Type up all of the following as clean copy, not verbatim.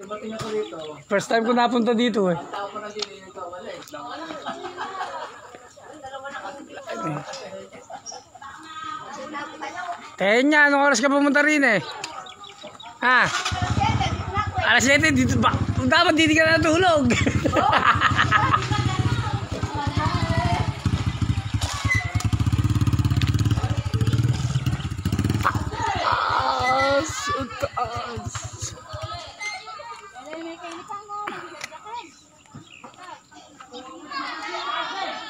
dumating ako dito. First time ko napunta dito eh. Ang tao ko na dito wala eh. Kaya niya, anong oras ka pumunta rin eh? Ha? Alas 7, dito ba? Dapat dito ka natulog.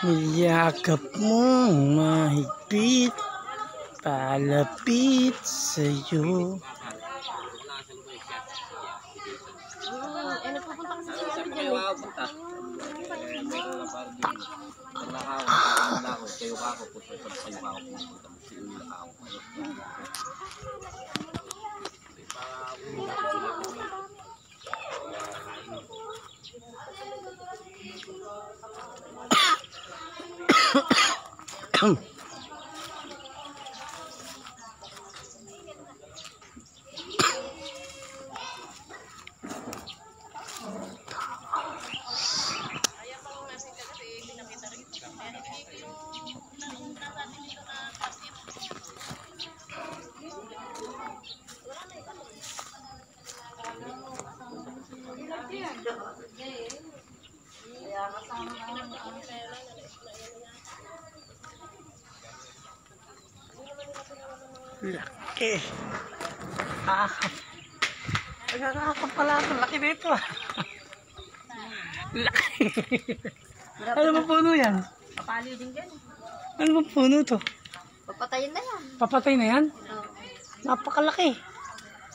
Niyakap mong mahigpit, palapit sa'yo. Laki. Nagkakakap pala ako. Laki dito. Laki. Ano ba puno yan? Papaliw din dyan. Ano ba puno to? Papatayin na yan. Papatay na yan? Oo. Napakalaki.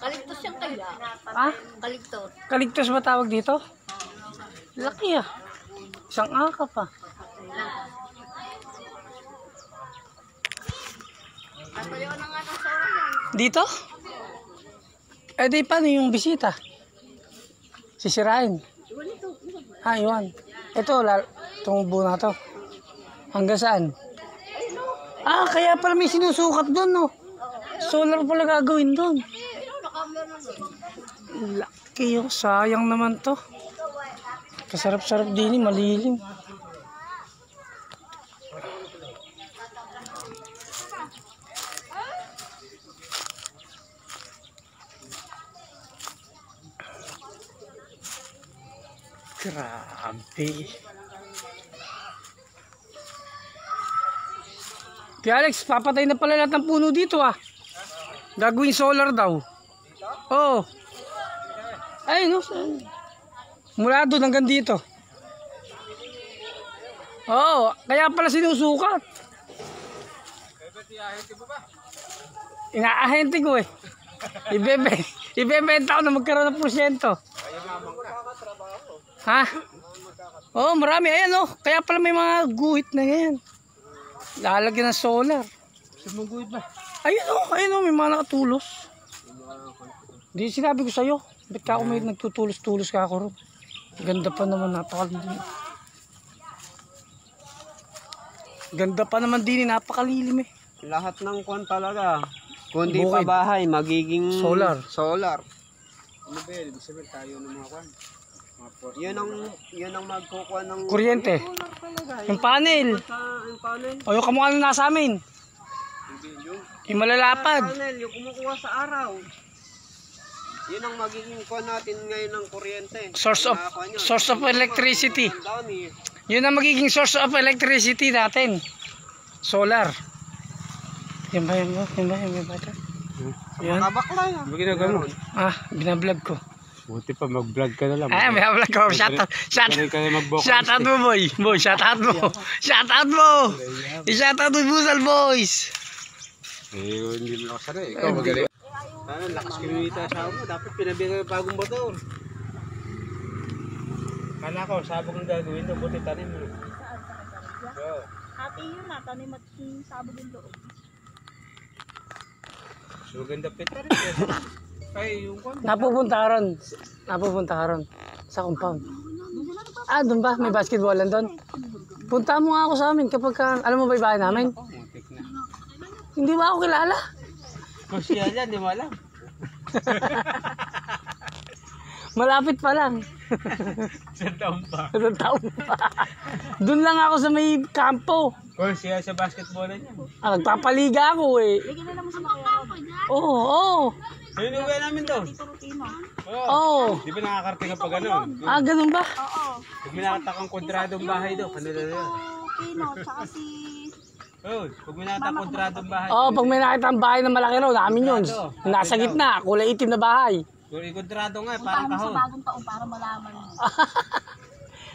Kaligtos yung kaya. Ha? Kaligtos. Kaligtos ba tawag dito? Laki ah. Isang akap ah. Tatayo na nga ng sawa yan. Dito? Eh di paano yung bisita? Sisirain? Iwan. Ito, itong buo na to. Hanggang saan? Kaya pala may sinusukat doon, no? Solar pala gagawin doon. Laki yung sayang naman to. Kasarap-sarap din, malilim. Grabe. Kaya Alex, papatay na pala lahat ng puno dito ah. Gagawin solar daw. Oo. Ay no. Mula doon hanggang dito. Oo. Kaya pala sinusukat. Inaahente ko eh. Ibebenta ko na magkaroon ng porsyento. Ha? Oo, marami. Ayan oh. Kaya pala may mga guhit na yan. Lalagyan ng solar. Saan guhit ba? Ayun oh, may mga nakatulos. Di sinabi ko sa'yo. Ba't ka ako may nagtutulos-tulos ka ako ron? Ganda pa naman, napakalilim. Ganda pa naman din, napakalilim eh. Lahat ng kwan talaga. Kundi Bukid. pa bahay, magiging Solar. Ano ba yun? Ibig sabihin tayo ng mga kwan. Yun ang magkukuha ng Kuryente. Yung panel. Yung panel. O yung kamukha na nasa amin. Yung malalapad. Panel, yung kumukuha sa araw. Yun ang magiging kuha natin ngayon ng kuryente. Source of electricity. Yun ang magiging source of electricity natin. Solar. Yan ba? Yan. Kabakla yan. Ginagawa mo. Binablog ko. Buti pa mag-vlog ka na lang. Binablog ko. Shout out mo boy. Boy, shout out mo. Shout out mo. I-shout out mo Busal boys. Hindi mo ako sanay. Ikaw magaling. Ano, lakas kinunita sa mo. Dapat pinabigay bagong motor. Kala ko, sabog ang gagawin doon. Buti tanim mo. Hati yun na. Tanim at sabog yung loob. So, ganda pita rin. Ay, yung kwan. Napupunta ka ron. Sa compound. Doon ba? May basketballan doon? Punta mo nga ako sa amin kapag alam mo ba yung bahay namin? Hindi ba ako kilala? Kung siya yan, di mo alam. Malapit pa lang. Isang taon pa. Isang taon pa. Doon lang ako sa may kampo. Kung siya sa basketball niya. Nagpapaliga ako eh. Bigyan na lang mo sa mga Oo, oo. Ayun yung namin doon. Tito Rutino. Oo. Di ba nakakarating pa gano'n? Ganun ba? Oo. Pag may nakatakang kontradong bahay doon, kanila na yun. Rutino, tsaka si... Oo, pag may nakatakang kontradong bahay. Oo, pag may nakita ang bahay na malaki raw, namin yun. Nasa gitna, kulay itim na bahay. Kung ikontrado nga, Punta parang mo sa kahon. bagong taon para malaman mo.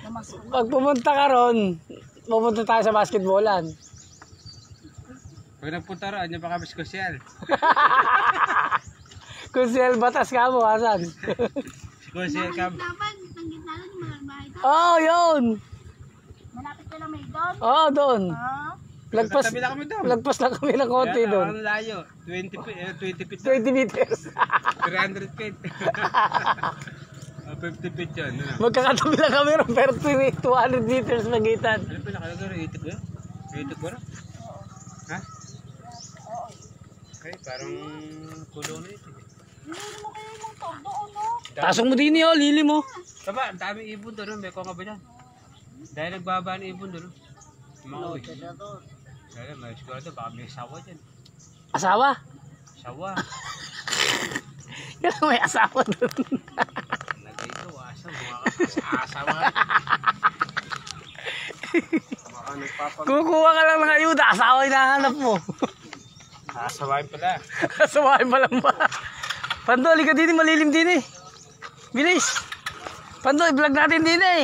Na mas Pag pumunta ka ron, pupunta tayo sa basketballan. Pag nagpunta ron, yan baka biskosyal. Kung si Batas ka mo, Hasan. Biskosyal ka. Dapat, ng gitna lang yung mga bahay. Oo, yun. Malapit ka lang may doon. Oo, doon. Ha? Lagpas, Tabi lang kami doon. lagpas na kami ng konti Kaya doon. ang layo. 20 feet. 20 meters. 300 feet. 50 feet yun. Ano? Magkakatabi lang kami ron, pero 200 meters magitan. Ano pa nakalagay rin? 80 ba yun? 80 ba rin? Ha? Okay, parang kulo na ito. Hindi mo kayo yung motor doon, no? Tasok mo din yun, lili mo. Taba, ang daming ibon doon. May konga ba dyan? Dahil nagbaba ng ibon doon. Mga uwi. Dahil may sigurado, baka may sawa dyan. Asawa? Sawa. Yan may asawa doon. Lagay ito, asa. Mga asawa. Baka nagpapag... Kukuha ka lang ng ayuda, asawa yung nahanap mo. Asawain pala. Asawain pa lang ba? Pando, halika din, malilim din eh. Bilis. Pando, i-vlog natin din eh.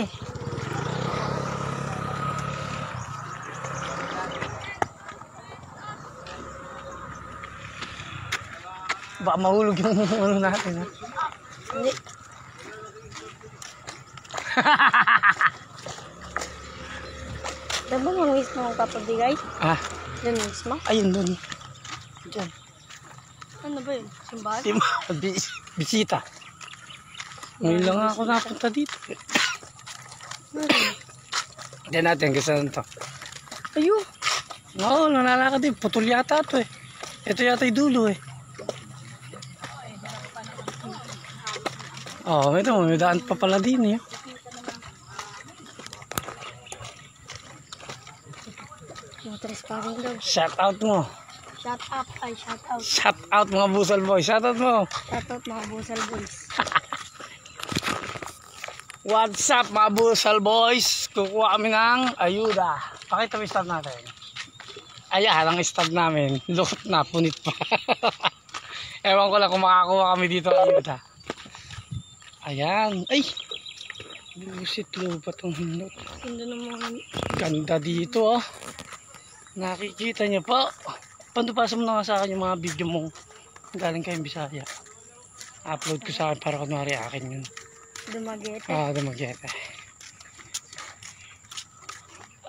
Baka mahulog yung ano natin ha. Hindi. Diba mo mismo magpapabigay? Ah, Yan mismo? ayun doon. Diyan. Ano ba yun? Simbahan? Bisita. Ngayon lang ako napunta dito. Diyan natin, kasi ano to. Ayun. Oo, nanalakad din. Putol yata ito eh. Ito yata yung dulo eh. Oo, ito may daan pa pala din eh. Motor sparring daw. Shout out mo. Shout up. Ay, shout out. Shout out mga busal boys. Shout out mo. Shout out mga busal boys. What's up mga busal boys? Kukuha kami ng ayuda. Pakita mo yung stab natin. Ayan, ang stab namin. Lukot na, punit pa. Ewan ko lang kung makakuha kami dito ng ayuda. Ayan. Ay! Lusit lupa itong hinot. Ganda naman. Ganda dito oh. Nakikita niyo po. Pandupasa mo na nga sa akin yung mga video mong galing kayong Bisaya. Upload ko sa akin para kunwari akin yun. Dumagete. Dumaguete.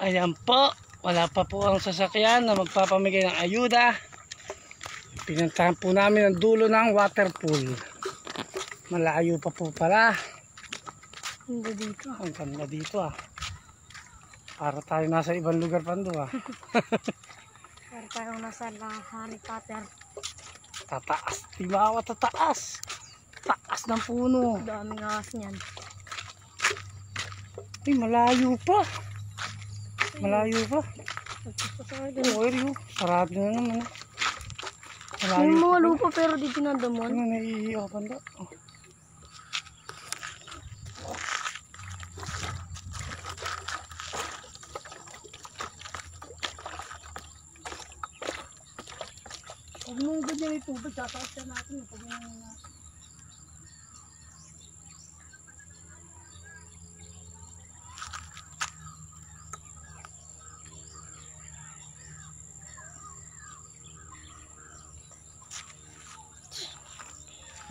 Ayan po. Wala pa po ang sasakyan na magpapamigay ng ayuda. Pinuntahan po namin ang dulo ng waterpool. Malayo pa po pala. Ganda dito. Ang ganda dito ah. Para tayo nasa ibang lugar pando ah. Para parang nasa Harry Potter. Tataas. Diba ako tataas? Taas ng puno. Daming ahas niyan. Ay, malayo pa. Malayo pa. Oo, sarado na naman. Malayo May mga pa. lupa pero di dinadamon. Ano, naiiyak pando. Oh. Huwag mong ganyan yung tubig, tataas ka natin. Pag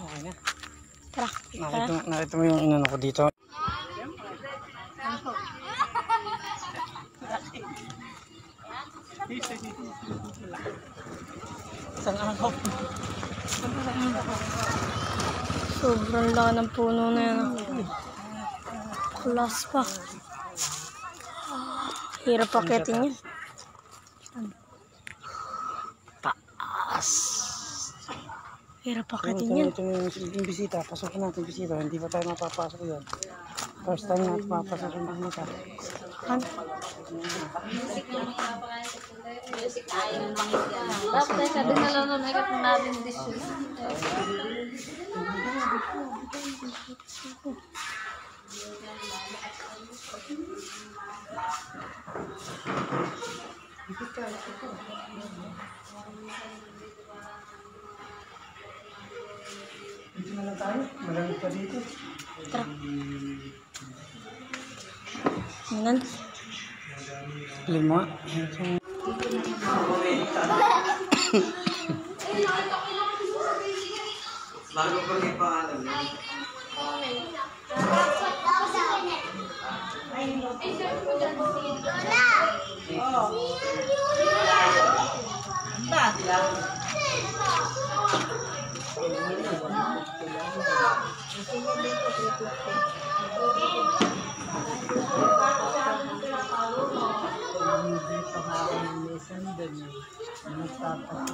okay na. Tara. Nakita mo yung inano ko dito. Isang araw. Sobrang laki ng puno na yan. Kulas pa. Hirap paketin yan. Taas. Hirap Ito pakitin yan. ito yung bisita. Pasukin natin bisita. Hindi pa tayo mapapasok yan. First time natin mapapasok yung bisita. Ano? Tapos sabi na lang nun, ay kung natin disyon. Dito na lang tayo. Malamig pa dito. Yan. Lima. Bago pa rin pangalan.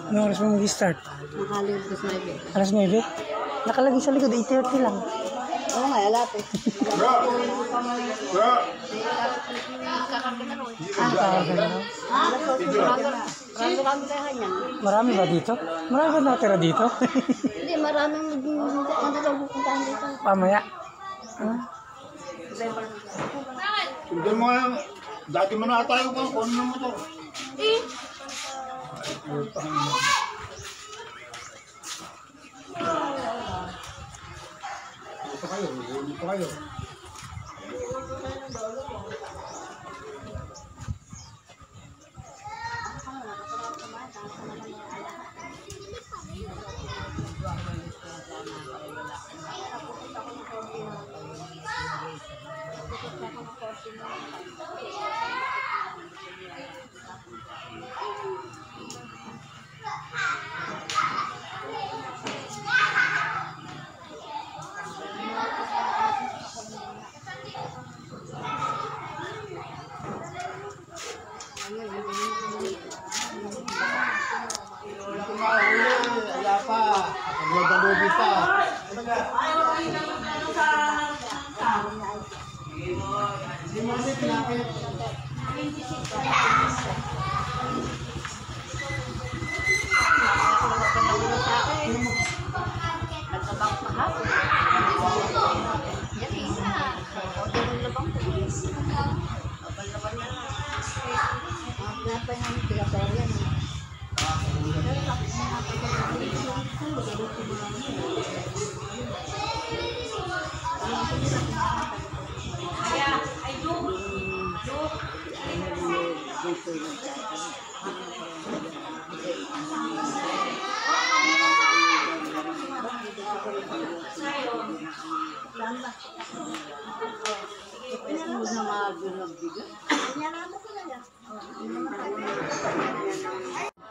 Ano oras mo mag-start? Nakaligtas na ibig. Alas 9? Nakalagay sa likod, 8:30 lang. Oo nga, alapit. Marami ba dito? Marami ba natira dito? Hindi, maraming pupuntahan dito. Pamaya. Hindi mo nga, dati mo na tayo kung ano mo to. Ito kayo. Wala pa. Nagdalubi pa.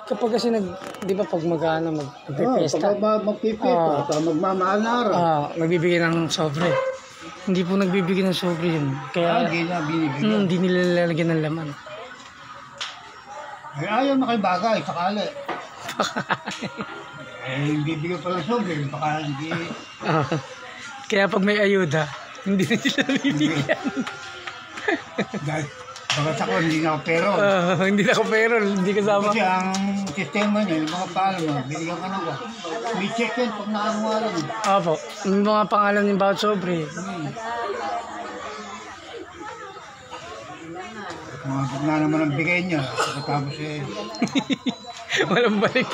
Kapag kasi di ba pag mag-ano, magpipesta, Magpipita, magmamahal na araw. nagbibigay ng sobre. Hindi po nagbibigay ng sobre yun. Kaya Hindi na binibigyan. hindi nila lalagyan ng laman. Ay, ayaw makibagay, sakali. Bibigyan pa lang sobre, baka hindi. Kaya pag may ayuda, hindi na sila bibigyan. Dahil, baka ako hindi na ako pero. Hindi na ako pero, hindi kasama. Kasi ang sistema niya, yung mga paalam mo, binigyan ka na ba? May check yun pag nakanuwalan mo. Opo, yung mga pangalan ng bawat sobre. Mga na naman ang bigay niya. Tapos Walang balik.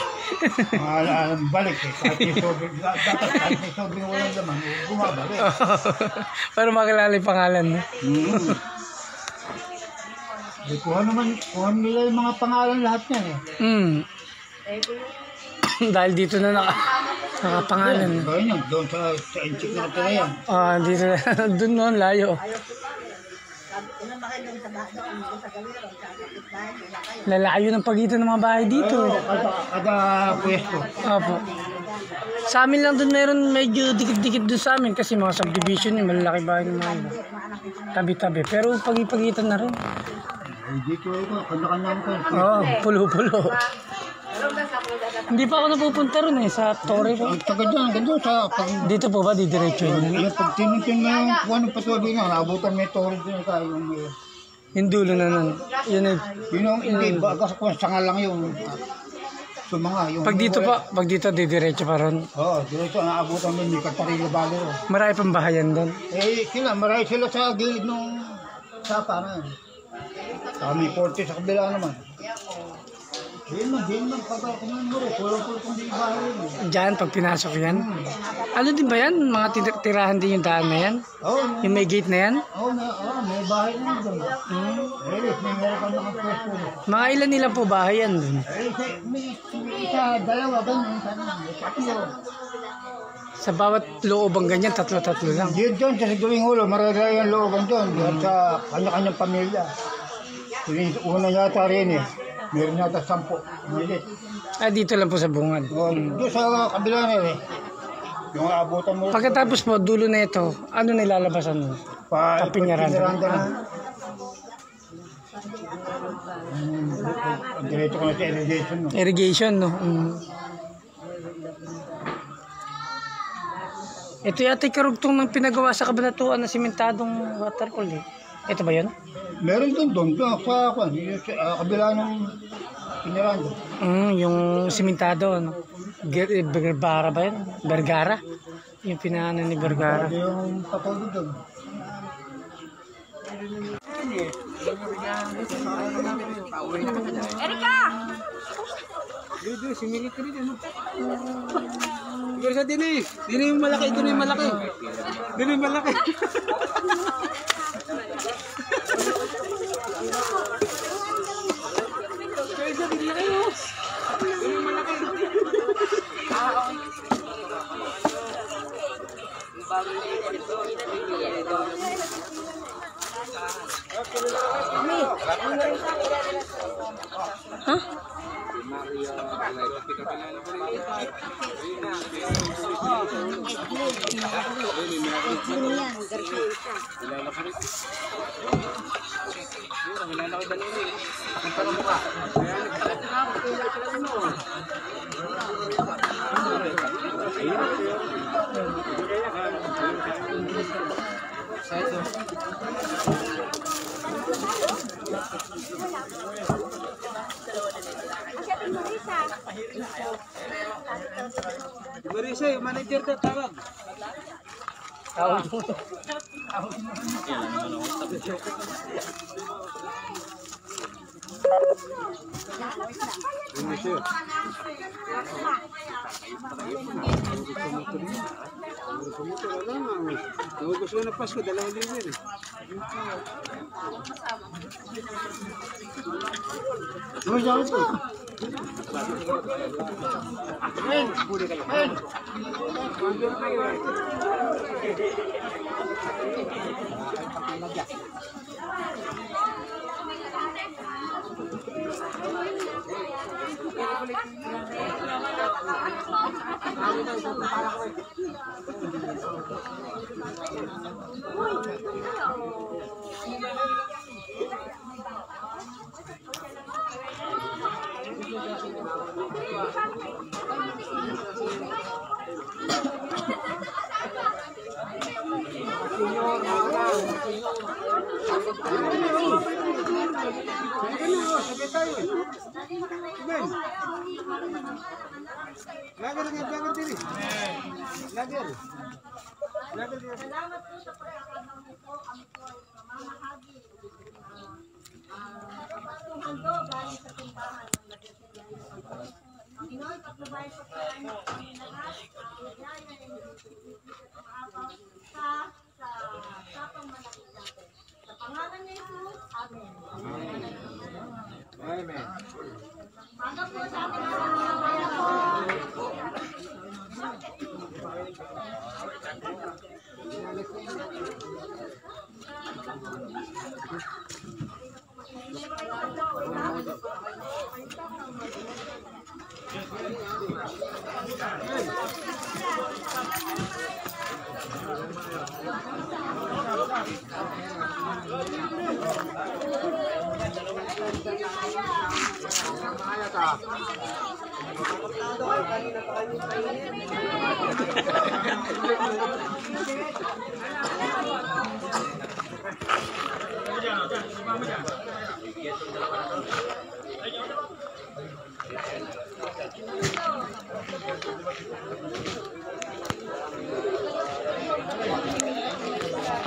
alam balik eh. Kahit may sobre, dapat kahit may sobre na walang laman, bumabalik. Para makilala yung pangalan mo. Kuha nila yung mga pangalan lahat niyan eh. Dahil dito na nakapangalan. Gaya niya, doon sa inchik na ito na yan. Dito na, doon noon, layo. Lalayo ng pagitan ng mga bahay dito. Kada pwesto. Opo. Sa amin lang doon meron medyo dikit-dikit doon sa amin kasi mga subdivision yung malalaki bahay ng mga iba. Tabi-tabi. Pero pagitan na rin. Dito ito, kanya-kanya ko. Oo, pulo-pulo. Hindi pa ako napupunta ron eh, sa Torre po. Ang taga dyan, ganun sa pag... Dito po ba, didiretso yun? Yung pag tinutin mo yung kung anong patuloy na, naabutan may torre din tayo. Yung dulo na nun. Yun ay, Yun yung hindi, baka kung sanga lang yung sumanga. Yung pag dito pa, pag dito didiretso pa ron. Oo, diretso naabutan mo, may Katarina Valley. Marami pang bahayan doon. Eh, marami sila sa gilid nung sapa na yun. Kami 40 sa kabila naman. Din man, pagkakuman mo rin. Kulang-kulang kung di bahay yun. Diyan, pag pinasok yan. Ano din ba yan? Mga tirahan din yung daan na yan? Oo, Yung may gate na yan? may bahay naman doon. May meron ka mga pwesto. Mga ilan nila po bahay yan doon? May isa, dalawa, ganyan. Tatlo. Sa bawat loobang ganyan, tatlo-tatlo lang. Diyan sa Sigawing Ulo, marami ang looban doon. Diyan sa kanya-kanyang pamilya. Yung una yata rin eh. Meron yata 10. Malit. Ah, dito lang po sa bungad. Doon sa kabila na eh. Yung abutan mo. Pagkatapos po, dulo na ito, ano nilalabasan mo? Kapinyaranda. Diretso ko na sa irrigation. No? Irrigation, no? Ito yata yung karugtong ng pinagawa sa kabanatuan na simentadong waterfall eh. Ito ba yun? Meron doon sa kabila ng Piniranda. Yung simentado, no? Bergara ba yun? Bergara? Yung pinaanan ni Bergara. Yung patulog doon. Erika! Dito, simigit ka rin, ano? Siguro sa dini. Dini yung malaki, dini yung malaki. Dini yung malaki. Kaya sa dini kayo. Dini yung malaki. Marisa, yung manager na tawag. Naubos ko na Pasko, 2,000 yun. Lager nga, lager din eh. Lager. Lager din. Salamat po sa pagkakataon nito. Kami po ay mamahagi. Hando galing sa timbangan ng Lagyan. Pinoy, pagbabayan sa kain ng lahat. Yaya ng maapaw sa sapang malakit natin. Sa pangalan niya ito, Amen. Amen. Paano po sa amin ang kaya po?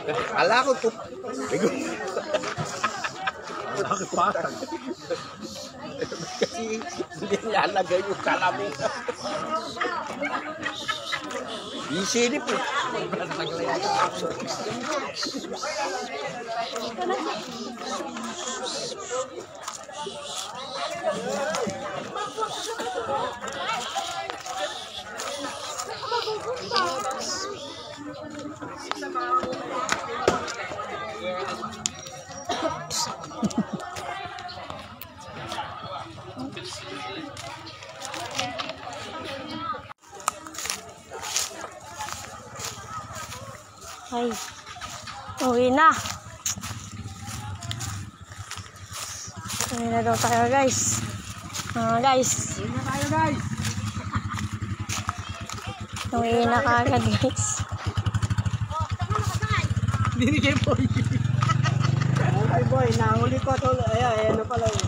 Kala ko po. Kasi hindi nilalagay yung salamin. Isinip po. Ay, uwi na. Uwi na daw tayo guys. Guys. Uwi na tayo guys. Uwi na kagad guys. Hindi kay boy. Ay boy, nahuli ko ito. Ayan, ano pala yun.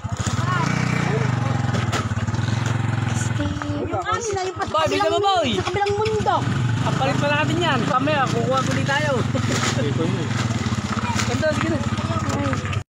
Yung amin na yung Boy, bigyan mo boy. sa kabilang mundo. Kapalit pa natin yan. Pamaya, kukuha ko din tayo. Ganda, sige na. Ay.